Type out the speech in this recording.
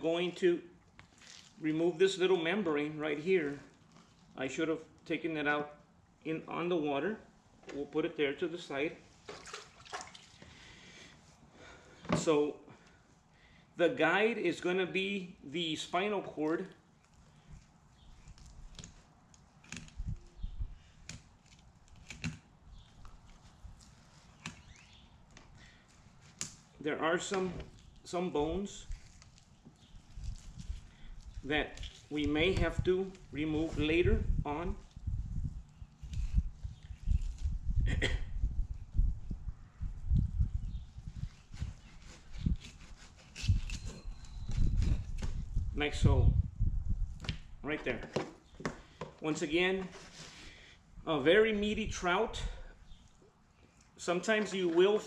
going to remove this little membrane right here. I should have taken it out on the water. We'll put it there to the side. So the guide is going to be the spinal cord. There are some bones that we may have to remove later on. Like so, right there. Once again, a very meaty trout. Sometimes you will